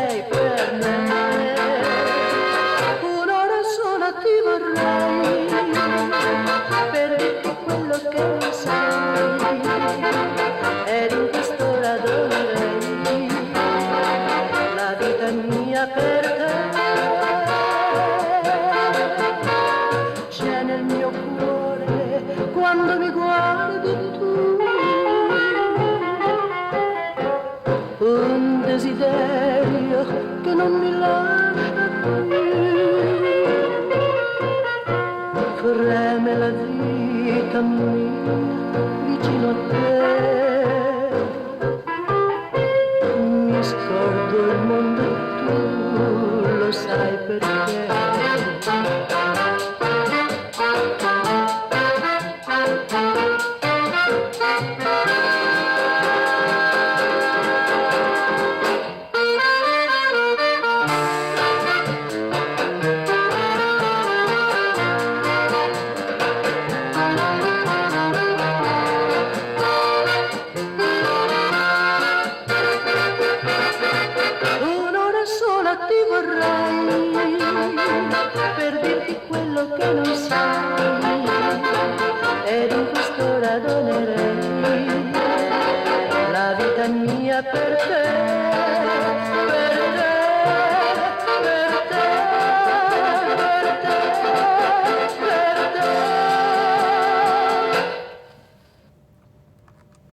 sei per me. Un'ora sola ti vorrei per dirti quello che non sai, ed in quest'ora donerei la vita mia per te. C'è nel mio cuore quando mi guardi tu un desiderio che non mi lascia più. Freme la vita mia vicino a te, mi scordo il mondo e tu lo sai perché. Un'ora sola ti vorrei per dirti quello che non sai, ed in quest'ora donerei